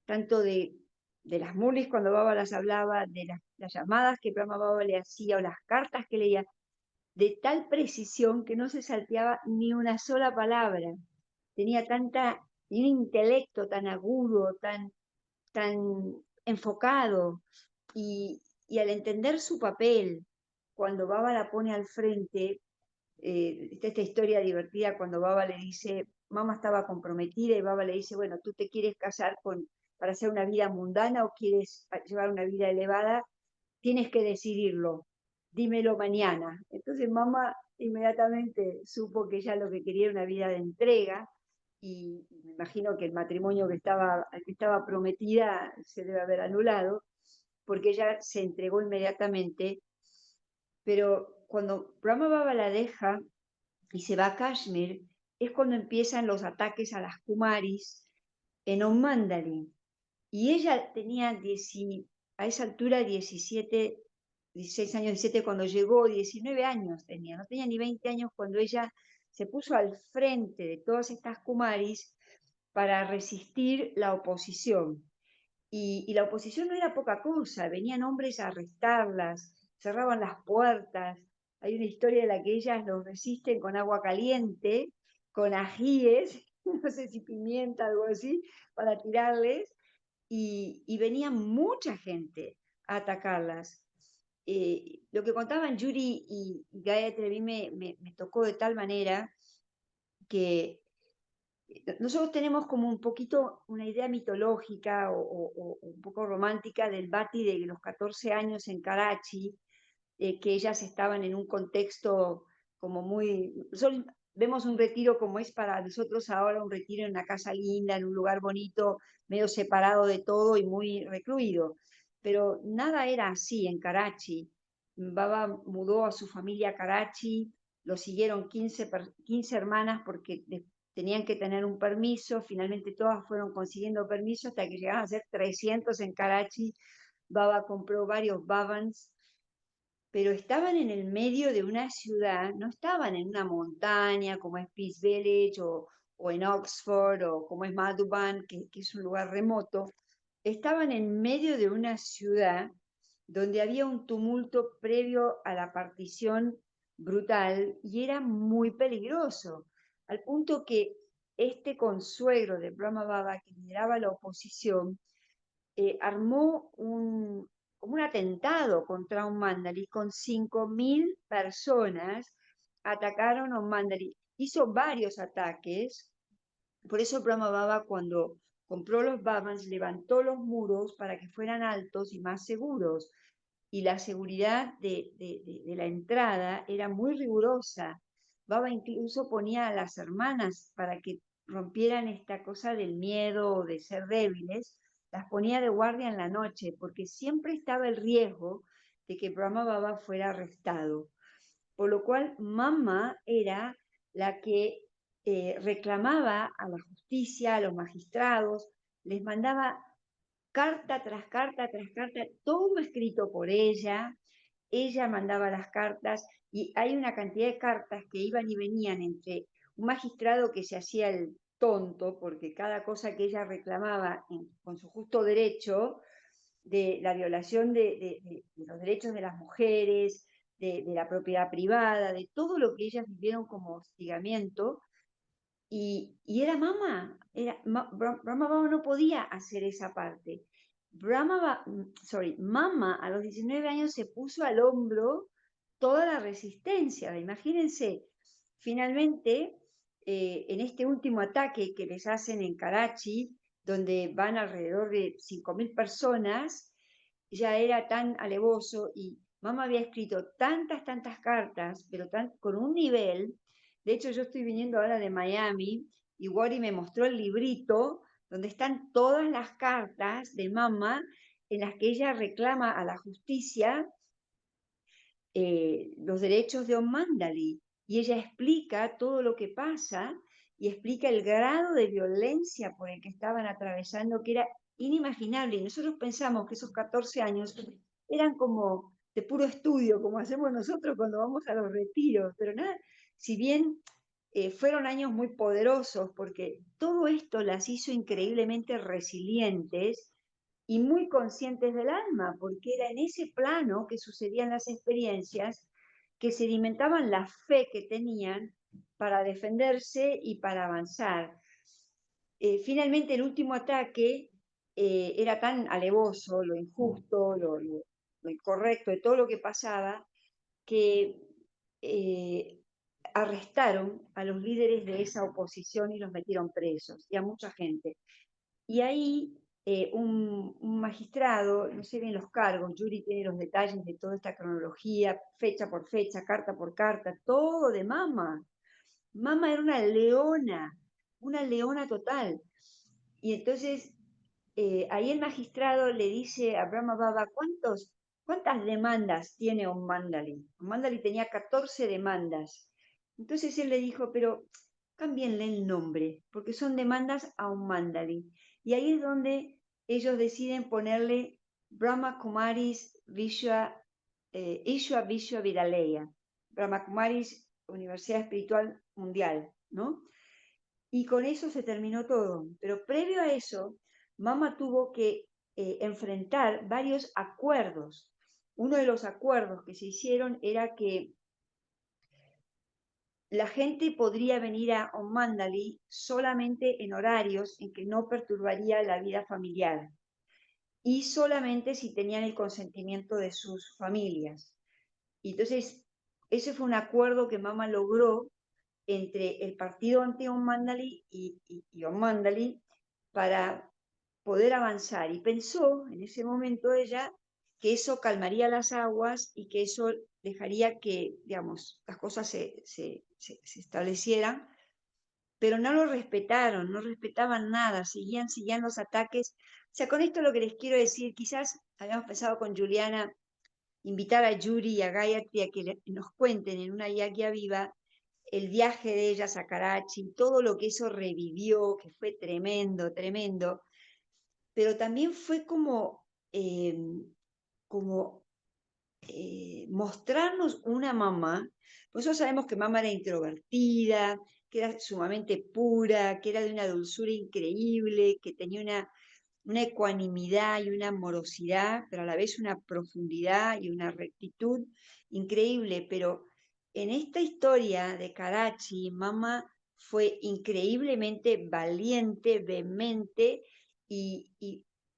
tanto de las mulis cuando Baba las hablaba, de las llamadas que Brahma Baba le hacía o las cartas que leía, de tal precisión que no se salteaba ni una sola palabra. Tenía un intelecto tan agudo, tan enfocado, y al entender su papel, cuando Baba la pone al frente, está esta historia divertida cuando Baba le dice, mamá estaba comprometida y Baba le dice, bueno, ¿tú te quieres casar para hacer una vida mundana o quieres llevar una vida elevada? Tienes que decidirlo, dímelo mañana. Entonces mamá inmediatamente supo que ella lo que quería era una vida de entrega, y me imagino que el matrimonio al que estaba prometida se debe haber anulado, porque ella se entregó inmediatamente. Pero cuando Brahma Baba la deja y se va a Kashmir, es cuando empiezan los ataques a las Kumaris en Om-Mandali. Y ella tenía a esa altura 17, 16 años, 17 cuando llegó, 19 años tenía, no tenía ni 20 años cuando ella se puso al frente de todas estas Kumaris para resistir la oposición. Y la oposición no era poca cosa, venían hombres a arrestarlas, cerraban las puertas. Hay una historia en la que ellas los resisten con agua caliente, con ajíes, no sé si pimienta, algo así, para tirarles, y venía mucha gente a atacarlas. Lo que contaban Yuri y Gayatri a mí me tocó de tal manera que nosotros tenemos como un poquito una idea mitológica o un poco romántica del Bati de los 14 años en Karachi, que ellas estaban en un contexto como muy... Vemos un retiro como es para nosotros ahora, un retiro en una casa linda, en un lugar bonito, medio separado de todo y muy recluido. Pero nada era así en Karachi. Baba mudó a su familia a Karachi, lo siguieron 15 hermanas porque tenían que tener un permiso, finalmente todas fueron consiguiendo permiso hasta que llegaron a ser 300 en Karachi. Baba compró varios Babans, pero estaban en el medio de una ciudad, no estaban en una montaña como es Peace Village o en Oxford o como es Madhuban, que es un lugar remoto. Estaban en medio de una ciudad donde había un tumulto previo a la partición brutal y era muy peligroso, al punto que este consuegro de Brahma Baba, que lideraba la oposición, armó como un atentado contra un Mandali con 5.000 personas, atacaron a un Mandali. Hizo varios ataques, por eso Brahma Baba cuando compró los Babans levantó los muros para que fueran altos y más seguros, y la seguridad de la entrada era muy rigurosa. Baba incluso ponía a las hermanas para que rompieran esta cosa del miedo o de ser débiles, las ponía de guardia en la noche, porque siempre estaba el riesgo de que Brahma Baba fuera arrestado. Por lo cual, Mamá era la que reclamaba a la justicia, a los magistrados, les mandaba carta tras carta tras carta, todo escrito por ella mandaba las cartas, y hay una cantidad de cartas que iban y venían entre un magistrado que se hacía el tonto, porque cada cosa que ella reclamaba con su justo derecho, de la violación de los derechos de las mujeres, de la propiedad privada, de todo lo que ellas vivieron como hostigamiento, y era Brahma Baba no podía hacer esa parte. Mama a los 19 años se puso al hombro toda la resistencia. Imagínense, finalmente, en este último ataque que les hacen en Karachi, donde van alrededor de 5.000 personas, ya era tan alevoso y Mama había escrito tantas cartas, pero con un nivel. De hecho, yo estoy viniendo ahora de Miami y Wari me mostró el librito donde están todas las cartas de Mama en las que ella reclama a la justicia los derechos de Om Mandali. y ella explica todo lo que pasa y explica el grado de violencia por el que estaban atravesando, que era inimaginable. Y nosotros pensamos que esos 14 años eran como de puro estudio, como hacemos nosotros cuando vamos a los retiros, pero nada, si bien fueron años muy poderosos, porque todo esto las hizo increíblemente resilientes y muy conscientes del alma, porque era en ese plano que sucedían las experiencias que sedimentaban la fe que tenían para defenderse y para avanzar. Finalmente, el último ataque era tan alevoso, lo injusto, lo incorrecto de todo lo que pasaba, que arrestaron a los líderes de esa oposición y los metieron presos, y a mucha gente. Y ahí un magistrado, no sé bien los cargos, Yuri tiene los detalles de toda esta cronología, fecha por fecha, carta por carta, todo de Mama. Mama era una leona total. Y entonces ahí el magistrado le dice a Brahma Baba, ¿cuántas demandas tiene Ommandali? Ommandali tenía 14 demandas. Entonces él le dijo, pero cámbienle el nombre, porque son demandas a Ommandali. Y ahí es donde ellos deciden ponerle Brahma Kumaris Ishwa Vishwa Vidaleya. Brahma Kumaris, Universidad Espiritual Mundial, ¿no? Y con eso se terminó todo. Pero previo a eso, Mama tuvo que enfrentar varios acuerdos. Uno de los acuerdos que se hicieron era que la gente podría venir a Ommandali solamente en horarios en que no perturbaría la vida familiar y solamente si tenían el consentimiento de sus familias. Y entonces, ese fue un acuerdo que Mama logró entre el partido anti-Ommandali y Ommandali para poder avanzar. Y pensó en ese momento ella que eso calmaría las aguas y que eso dejaría que, digamos, las cosas se establecieran, pero no lo respetaron, no respetaban nada, seguían los ataques. O sea, con esto lo que les quiero decir, quizás habíamos pensado con Juliana invitar a Yuri y a Gayatri a que nos cuenten en una Yagya viva el viaje de ellas a Karachi, todo lo que eso revivió, que fue tremendo, tremendo, pero también fue como mostrarnos una mamá. Nosotros sabemos que mamá era introvertida, que era sumamente pura, que era de una dulzura increíble, que tenía una ecuanimidad y una amorosidad, pero a la vez una profundidad y una rectitud increíble. Pero en esta historia de Karachi, Mama fue increíblemente valiente, vehemente y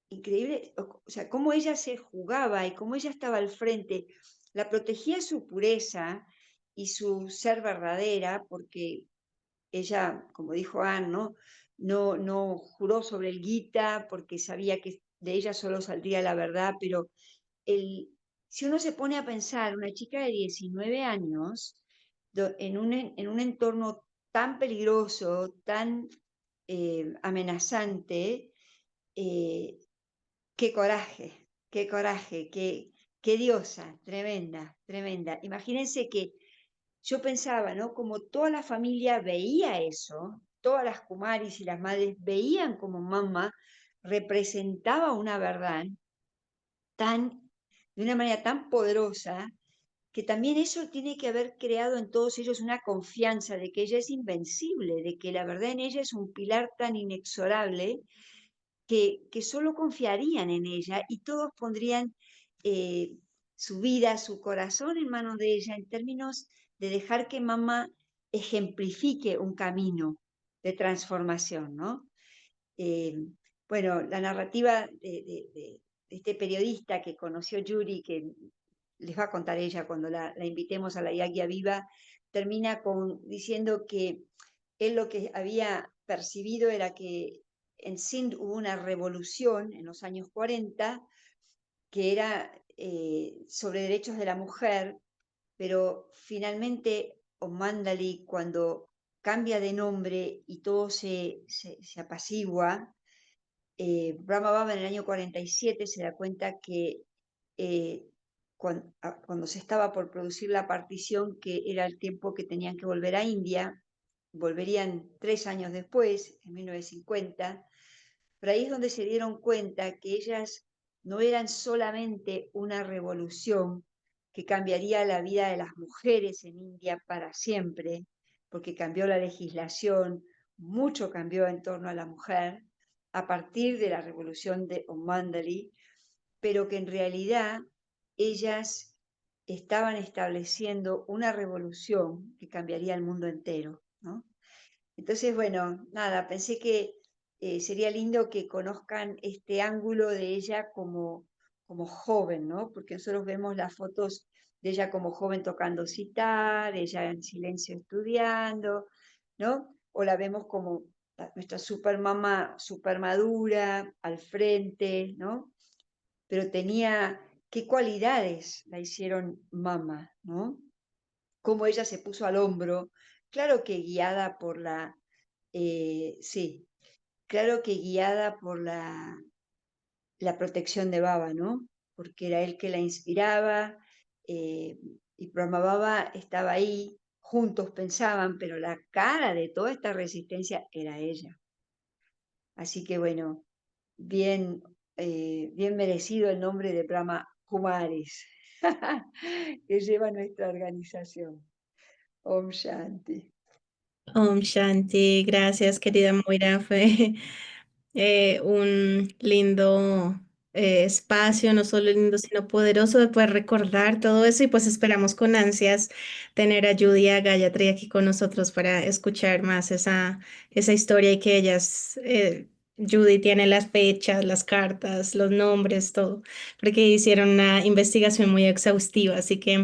increíble, o sea, cómo ella se jugaba y cómo ella estaba al frente. La protegía su pureza y su ser verdadera, porque ella, como dijo Anne, no juró sobre el Gita porque sabía que de ella solo saldría la verdad, pero si uno se pone a pensar, una chica de 19 años, en un entorno tan peligroso, tan amenazante, eh, qué coraje, qué diosa, tremenda, tremenda. Imagínense que yo pensaba, ¿no? Como toda la familia veía eso, todas las kumaris y las madres veían como mamá representaba una verdad de una manera tan poderosa, que también eso tiene que haber creado en todos ellos una confianza de que ella es invencible, de que la verdad en ella es un pilar tan inexorable que solo confiarían en ella y todos pondrían su vida, su corazón en manos de ella en términos de dejar que mamá ejemplifique un camino de transformación, ¿no? Eh, bueno, la narrativa de este periodista que conoció Yuri, que les va a contar ella cuando la invitemos a la Yagya Viva, termina diciendo que él lo que había percibido era que en Sindh hubo una revolución en los años 40 que era sobre derechos de la mujer, pero finalmente Ommandali, cuando cambia de nombre y todo se apacigua, Brahma Baba en el año 47 se da cuenta que cuando se estaba por producir la partición, que era el tiempo que tenían que volver a India, volverían 3 años después, en 1950, pero ahí es donde se dieron cuenta que ellas no eran solamente una revolución que cambiaría la vida de las mujeres en India para siempre, porque cambió la legislación, mucho cambió en torno a la mujer a partir de la revolución de O'Malley, pero que en realidad ellas estaban estableciendo una revolución que cambiaría el mundo entero, ¿no? Entonces, bueno, nada, pensé que sería lindo que conozcan este ángulo de ella como joven, ¿no? Porque nosotros vemos las fotos de ella como joven tocando sitar, ella en silencio estudiando, ¿no? O la vemos como nuestra super mamá, super madura, al frente, ¿no? Pero tenía qué cualidades la hicieron mamá, ¿no? Cómo ella se puso al hombro, claro que guiada por sí, claro que guiada por la protección de Baba, ¿no? Porque era él que la inspiraba, y Brahma Baba estaba ahí, juntos pensaban, pero la cara de toda esta resistencia era ella. Así que bueno, bien, bien merecido el nombre de Brahma Kumaris, que lleva nuestra organización. Om Shanti. Om Shanti, gracias querida Moira, fue un lindo espacio, no solo lindo, sino poderoso de poder recordar todo eso y pues esperamos con ansias tener a Judy y a Gayatri aquí con nosotros para escuchar más esa historia y que ellas, Judy tiene las fechas, las cartas, los nombres, todo, porque hicieron una investigación muy exhaustiva, así que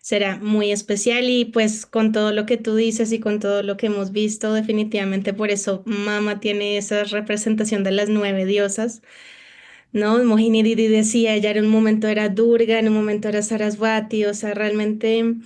será muy especial y pues con todo lo que tú dices y con todo lo que hemos visto, definitivamente por eso Mama tiene esa representación de las 9 diosas, ¿no? Mohini Didi decía, ella en un momento era Durga, en un momento era Sarasvati, o sea, realmente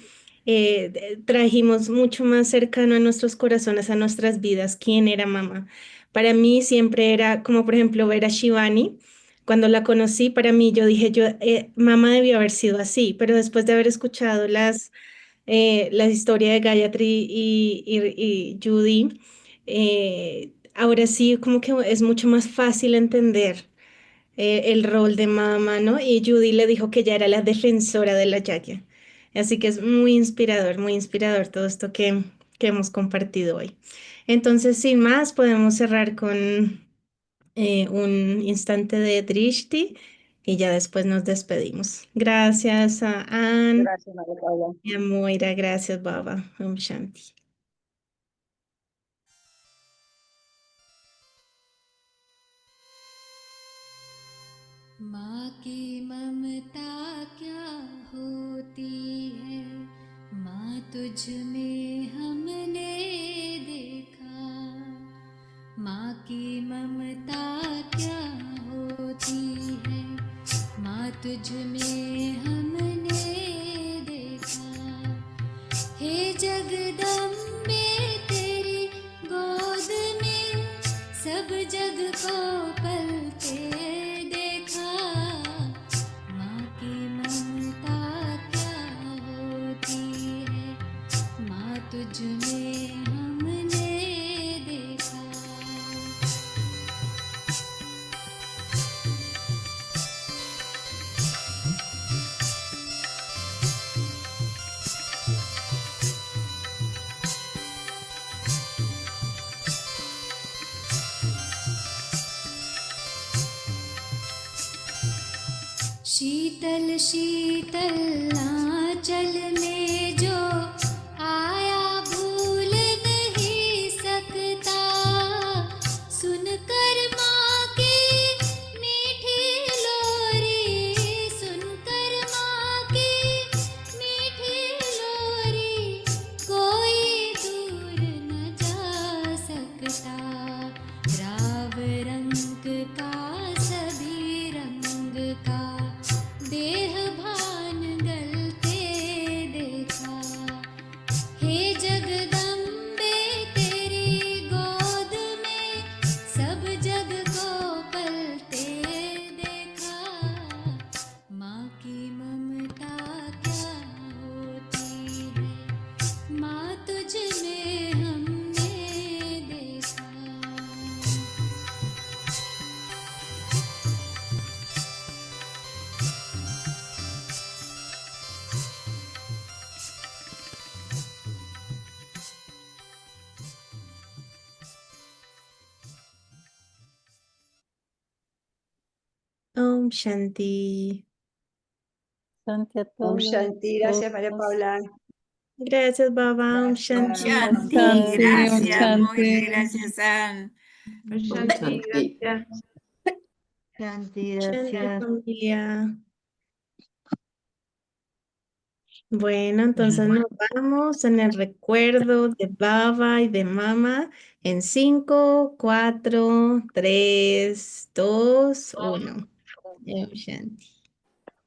trajimos mucho más cercano a nuestros corazones, a nuestras vidas, quién era Mama. Para mí siempre era como por ejemplo ver a Shivani. Cuando la conocí, para mí yo dije, Mama debió haber sido así, pero después de haber escuchado la historia de Gayatri y Judy, ahora sí como que es mucho más fácil entender el rol de mamá, ¿no? Y Judy le dijo que ella era la defensora de la Yagya. Así que es muy inspirador todo esto que hemos compartido hoy. Entonces, sin más, podemos cerrar con un instante de Drishti y ya después nos despedimos. Gracias a Anne Gracias, María Paula. y a Moira. Gracias, Baba. Om Shanti. माँ की ममता क्या होती है, माँ तुझ में हमने देखा। माँ की ममता क्या होती है, माँ तुझ में हमने देखा। हे जगदम्बे तेरी गोद में सब जग को पलते देखा। माँ की ममता क्या होती है, माँ तुझ में हमने देखा। शीतल शीतल आंचल में जो आया भूल नहीं सकता। सुनकर माँ की मीठी लोरी, सुनकर माँ की मीठी लोरी, कोई दूर न जा सकता। राव रंग का सभी रंग का देह भान Om Shanti. Shanti a Om todos. Shanti, gracias María Paula. Gracias, Baba. Om Shanti. Gracias. Shanti, Gracias, Shanti. Moisés, gracias, San. Shanti, gracias. Shanti, Shanti, gracias. familia. Bueno, entonces nos vamos en el recuerdo de Baba y de Mama en 5, 4, 3, 2, 1. Om Shanti.